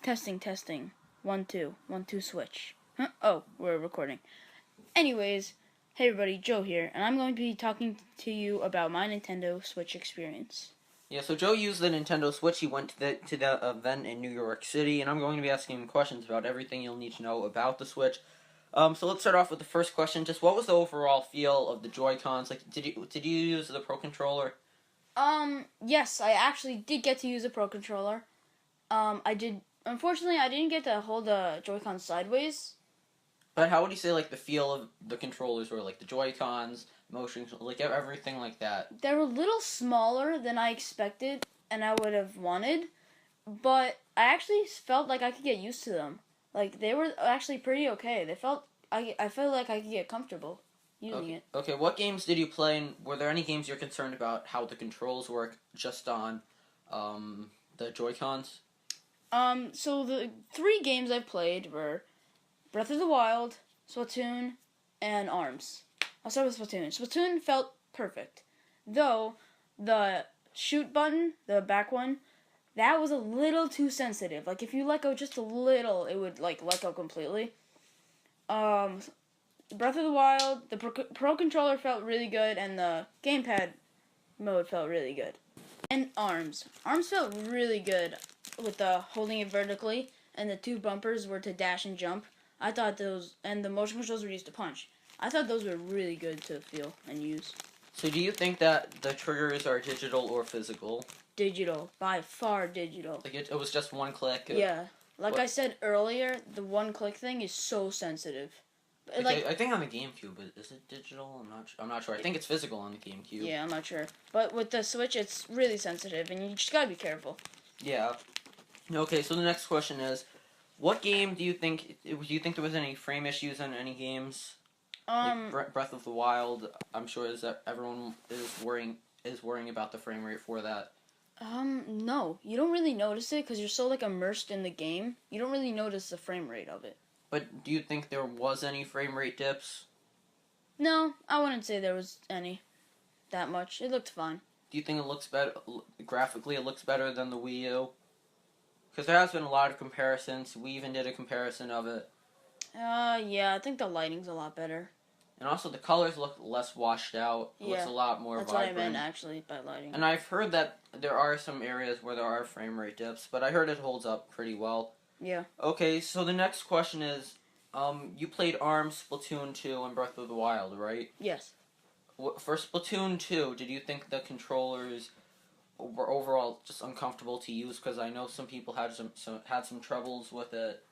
Testing, testing. 1, 2. 1, 2, switch. Huh? Oh, we're recording. Anyways, hey everybody, Joe here, and I'm going to be talking to you about my Nintendo Switch experience. Yeah, so Joe used the Nintendo Switch. He went to the event in New York City, and I'm going to be asking him questions about everything you'll need to know about the Switch. So let's start off with the first question. Just what was the overall feel of the Joy-Cons? Like, did you use the Pro Controller? Yes, I actually did get to use a Pro Controller. I did. Unfortunately, I didn't get to hold the Joy-Con sideways. But how would you say like the feel of the controllers were? Like the Joy-Cons, motion, like everything like that. They were a little smaller than I expected and I would have wanted, but I actually felt like I could get used to them. Like they were actually pretty okay. I felt like I could get comfortable using it. Okay, what games did you play, and were there any games you're concerned about how the controls work just on the Joy-Cons? So the 3 games I played were Breath of the Wild, Splatoon, and ARMS. I'll start with Splatoon. Splatoon felt perfect. Though, the shoot button, the back one, that was a little too sensitive. Like, if you let go just a little, it would, like, let go completely. Breath of the Wild, the Pro Controller felt really good, and the gamepad mode felt really good. And ARMS. ARMS felt really good with the holding it vertically, and the 2 bumpers were to dash and jump. I thought those, and the motion controls were used to punch. I thought those were really good to feel and use. So do you think that the triggers are digital or physical? Digital. By far digital. Like it was just one click? Yeah. Like I said earlier, the one click thing is so sensitive. Like, I think on the GameCube, is it digital? I'm not sure. I think it's physical on the GameCube. Yeah, I'm not sure. But with the Switch, it's really sensitive, and you just gotta be careful. Yeah. Okay, so the next question is, what game do you think there was any frame issues on any games? Like Breath of the Wild, I'm sure is that everyone is worrying about the frame rate for that. No. You don't really notice it because you're so, like, immersed in the game. You don't really notice the frame rate of it. But do you think there was any frame rate dips? No, I wouldn't say there was any. That much. It looked fine. Do you think it looks better, graphically it looks better than the Wii U? Because there has been a lot of comparisons. We even did a comparison of it. Yeah, I think the lighting's a lot better. And also the colors look less washed out. It looks a lot more vibrant. That's what I meant, actually, by lighting. And I've heard that there are some areas where there are frame rate dips, but I heard it holds up pretty well. Yeah. Okay, so the next question is, you played ARMS, Splatoon 2, and Breath of the Wild, right? Yes. For Splatoon 2, did you think the controllers were overall just uncomfortable to use? Because I know some people had some troubles with it.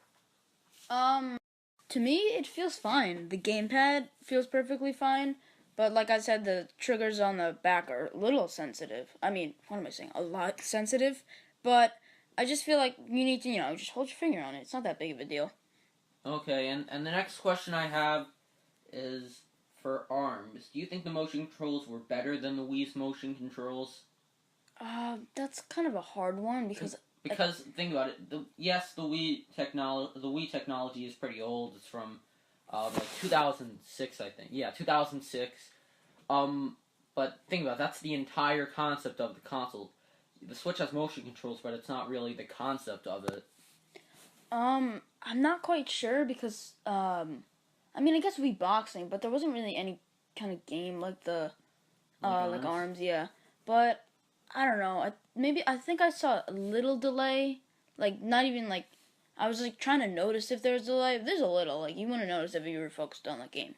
To me, it feels fine. The gamepad feels perfectly fine, but like I said, the triggers on the back are a little sensitive. I mean, what am I saying? A lot sensitive, but I just feel like you need to, just hold your finger on it. It's not that big of a deal. Okay, and the next question I have is for ARMS. Do you think the motion controls were better than the Wii's motion controls? That's kind of a hard one because think about it. The Wii technology is pretty old. It's from like 2006, I think. Yeah, 2006. But think about it, that's the entire concept of the console. The Switch has motion controls, but it's not really the concept of it. I'm not quite sure because I mean, I guess Wii Boxing, but there wasn't really any kind of game like the like ARMS, yeah. But I don't know. I think I saw a little delay. Like, not even, like, I was, like, trying to notice if there was a delay. There's a little. Like, you wouldn't notice if you were focused on the game.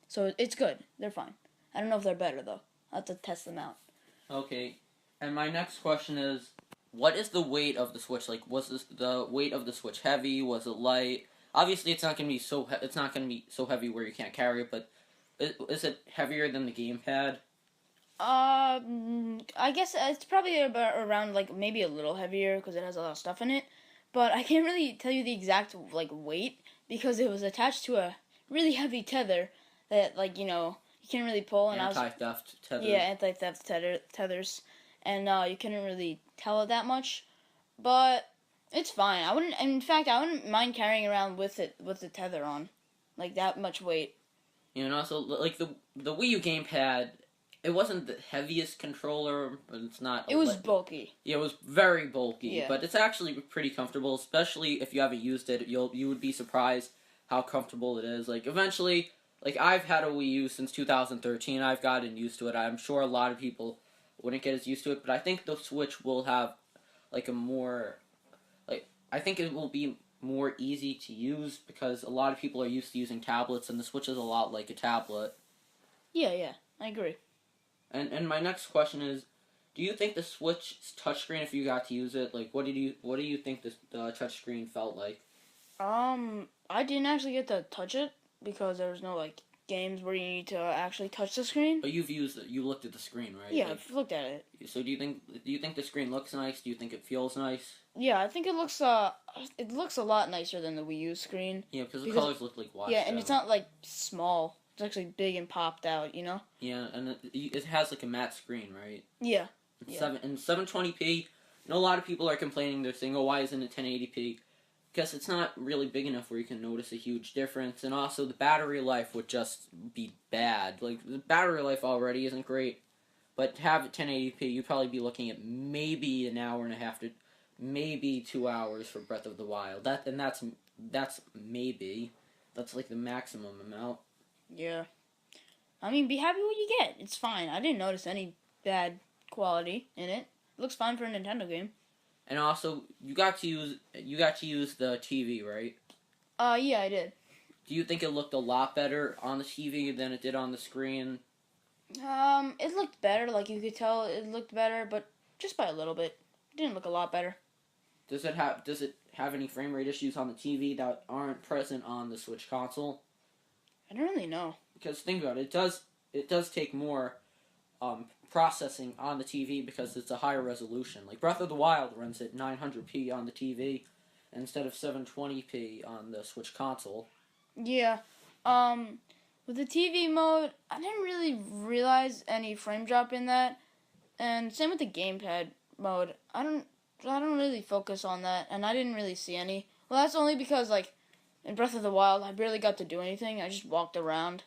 So, it's good. They're fine. I don't know if they're better, though. I'll have to test them out. Okay. And my next question is, what is the weight of the Switch? Like, was the weight of the Switch heavy? Was it light? Obviously, it's not going to be so heavy where you can't carry it, but is it heavier than the gamepad? I guess it's probably around, like, maybe a little heavier because it has a lot of stuff in it. But I can't really tell you the exact, like, weight because it was attached to a really heavy tether that, like, you can't really pull. And anti-theft tethers. Yeah, anti-theft tethers. And you couldn't really tell it that much. But it's fine. In fact, I wouldn't mind carrying around with the tether on. Like, that much weight. And also, like, the Wii U gamepad, it wasn't the heaviest controller, but it's not. It was bulky. Yeah, it was very bulky, Yeah. but it's actually pretty comfortable. Especially if you haven't used it, you would be surprised how comfortable it is. Like eventually, like I've had a Wii U since 2013. I've gotten used to it. I'm sure a lot of people wouldn't get as used to it, but I think the Switch will have like a more like I think it will be more easy to use because a lot of people are used to using tablets, and the Switch is a lot like a tablet. Yeah, I agree. And my next question is, do you think the Switch touchscreen, if you got to use it, like what do you think the touchscreen felt like? I didn't actually get to touch it because there was no like games where you need to actually touch the screen. But you've used it. You looked at the screen, right? Yeah, like, I've looked at it. So do you think the screen looks nice? Do you think it feels nice? Yeah, I think it looks a lot nicer than the Wii U screen. Yeah, because the colors look like washed Yeah, and out. it's not like small. It's actually big and popped out, you know? Yeah, and it has like a matte screen, right? Yeah. It's 720p. And a lot of people are complaining. They're saying, "Oh, why isn't it 1080p?" Because it's not really big enough where you can notice a huge difference, and also the battery life would just be bad. Like the battery life already isn't great, but to have it 1080p, you'd probably be looking at maybe an hour and a half to maybe 2 hours for Breath of the Wild. That's maybe that's like the maximum amount. Yeah. I mean, be happy what you get. It's fine. I didn't notice any bad quality in it. It looks fine for a Nintendo game. And also, you got to use the TV, right? Yeah, I did. Do you think it looked a lot better on the TV than it did on the screen? It looked better. Like you could tell, it looked better, but just by a little bit. It didn't look a lot better. Does it have any frame rate issues on the TV that aren't present on the Switch console? I don't really know. Because think about it, it does take more processing on the TV because it's a higher resolution. Like Breath of the Wild runs at 900p on the TV instead of 720p on the Switch console. Yeah. With the TV mode, I didn't really realize any frame drop in that. And same with the gamepad mode. I don't really focus on that, and I didn't really see any. Well, that's only because like in Breath of the Wild, I barely got to do anything. I just walked around.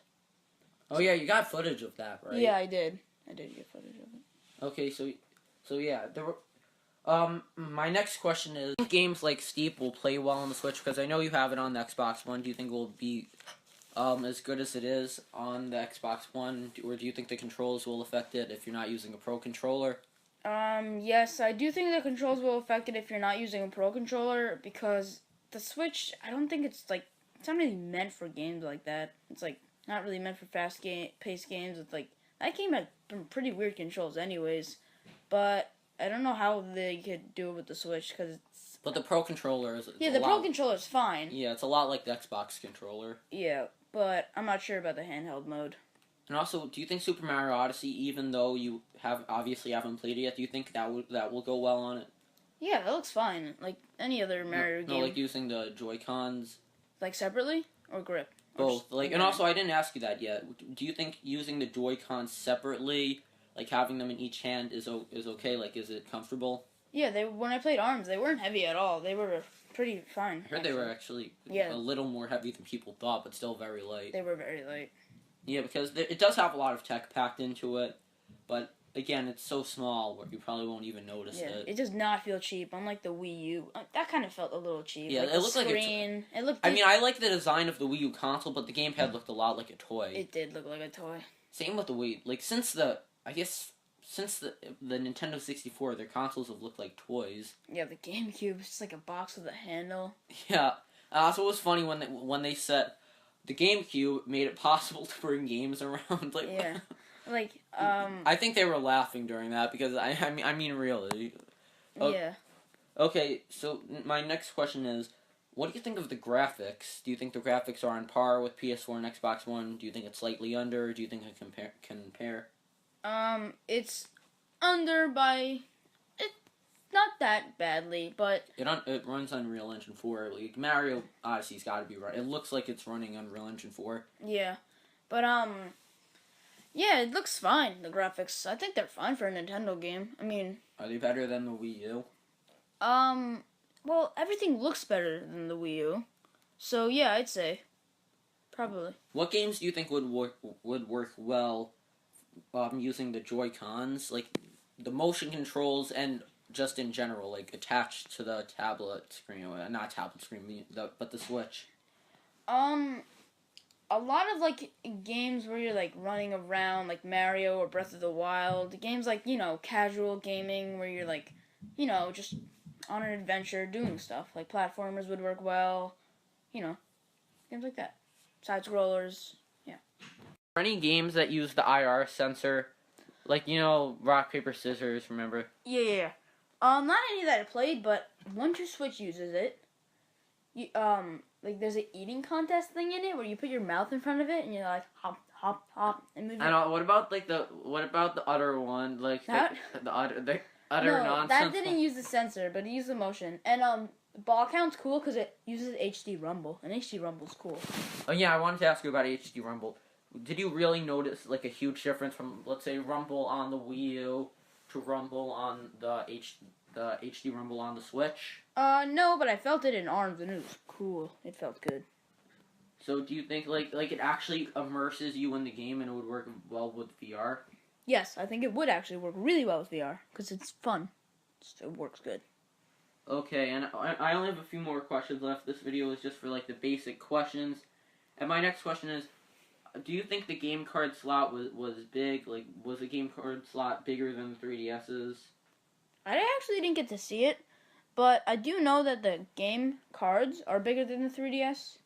Oh yeah, you got footage of that, right? Yeah, I did. I did get footage of it. Okay, so yeah, there were. My next question is: do you think games like Steep will play well on the Switch? Because I know you have it on the Xbox One. Do you think it will be as good as it is on the Xbox One, or do you think the controls will affect it if you're not using a Pro controller? Yes, I do think the controls will affect it if you're not using a Pro controller because the Switch, I don't think it's not really meant for games like that. It's like not really meant for paced games. It's like that game had some pretty weird controls, anyways. But I don't know how they could do it with the Switch because it's. But the Pro controller is. Yeah, the Pro controller's fine. Yeah, it's a lot like the Xbox controller. Yeah, but I'm not sure about the handheld mode. And also, do you think Super Mario Odyssey, even though you obviously haven't played it yet, do you think that will go well on it? Yeah, that looks fine. Like any other Mario game. No, like using the Joy-Cons. Like separately or grip? Both. And also, I didn't ask you that yet. Do you think using the Joy-Cons separately, like having them in each hand, is okay? Like, is it comfortable? Yeah, when I played ARMS, they weren't heavy at all. They were pretty fine. I heard they were actually a little more heavy than people thought, but still very light. They were very light. Yeah, because it does have a lot of tech packed into it, but again, it's so small where you probably won't even notice it. It does not feel cheap, unlike the Wii U. That kind of felt a little cheap. Yeah, like it looked screen, like it looked. I mean, I like the design of the Wii U console, but the gamepad looked a lot like a toy. It did look like a toy. Same with the Wii. Like since the Nintendo 64, their consoles have looked like toys. Yeah, the GameCube is just like a box with a handle. Yeah. So it was funny when they said the GameCube made it possible to bring games around. Like, yeah. Like, I think they were laughing during that because I mean really. Yeah. Okay, so my next question is, what do you think of the graphics? Do you think the graphics are on par with PS4 and Xbox One? Do you think it's slightly under? Do you think it can compare? It's under by. Not that badly, but it runs Unreal Engine 4. Like Mario Odyssey's got to be right. It looks like it's running Unreal Engine 4. Yeah, but yeah, it looks fine. The graphics, I think they're fine for a Nintendo game. I mean, are they better than the Wii U? Well, everything looks better than the Wii U, so yeah, I'd say probably. What games do you think would work well using the Joy-Cons, like the motion controls and just in general, like attached to the tablet screen, not tablet screen, but the Switch? Um, a lot of like games where you're like running around, like Mario or Breath of the Wild. Games like casual gaming where you're like, just on an adventure doing stuff. Like platformers would work well. Games like that. Side scrollers. Yeah. Are any games that use the IR sensor, like rock paper scissors? Remember? Yeah. Not any that I played, but once your Switch uses it, like there's an eating contest thing in it where you put your mouth in front of it and you're like hop, hop, hop, and move. I know. What about the other one? Like that? the utter No, nonsense. that didn't use the sensor, but it used the motion. And ball count's cool because it uses HD Rumble, and HD Rumble's cool. Oh yeah, I wanted to ask you about HD Rumble. Did you really notice like a huge difference from, let's say, Rumble on the Wii U to Rumble on the HD Rumble on the Switch? No, but I felt it in arms, and it was cool. It felt good. So do you think like it actually immerses you in the game and it would work well with VR? Yes, I think it would actually work really well with VR because it's fun. So it works good. Okay, and I only have a few more questions left. This video is just for like the basic questions. And my next question is, do you think the game card slot was big? Like, was the game card slot bigger than the 3DS's? I actually didn't get to see it, but I do know that the game cards are bigger than the 3DS,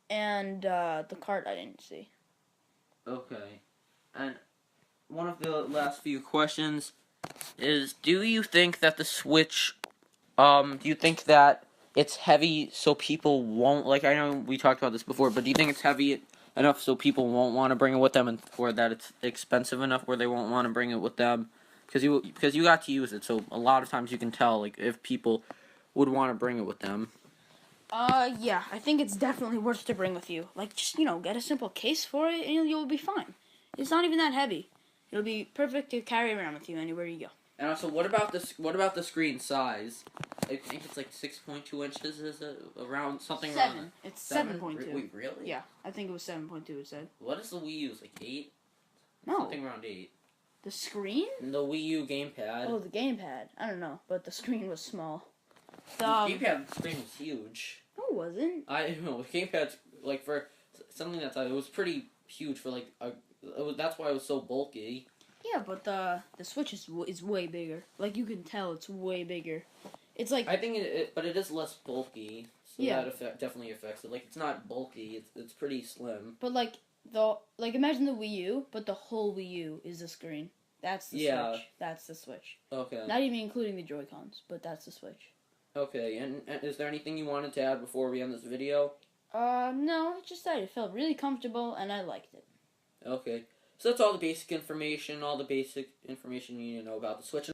and the cart I didn't see. Okay, and one of the last few questions is, do you think that the Switch, do you think that it's heavy so people won't, like, I know we talked about this before, but do you think it's heavy enough so people won't want to bring it with them, or that it's expensive enough where they won't want to bring it with them? Because you got to use it, so a lot of times you can tell, like, if people would want to bring it with them. Yeah, I think it's definitely worth to bring with you. Like, just, get a simple case for it, and you'll be fine. It's not even that heavy. It'll be perfect to carry around with you anywhere you go. And also, what about the screen size? I think it's like 6.2 inches. Is it around something? 7. Around It's 7.2. Wait, really? Yeah, I think it was 7.2. It said. What is the Wii U's, like 8? No. Something around 8. The screen? And the Wii U gamepad. Oh, the gamepad. I don't know, but the screen was small. The gamepad screen was huge. No, it wasn't. I don't know. The gamepad's like for something that's it was pretty huge for like that's why it was so bulky. Yeah, but the Switch is way bigger. Like, you can tell it's way bigger. It's like... I think but it is less bulky, so yeah. that definitely affects it. Like, it's not bulky, it's pretty slim. But, like, imagine the Wii U, but the whole Wii U is the screen. That's the Switch. That's the Switch. Okay. Not even including the Joy-Cons, but that's the Switch. Okay, and is there anything you wanted to add before we end this video? No, it's just that it felt really comfortable, and I liked it. Okay. So that's all the basic information you need to know about the Switch.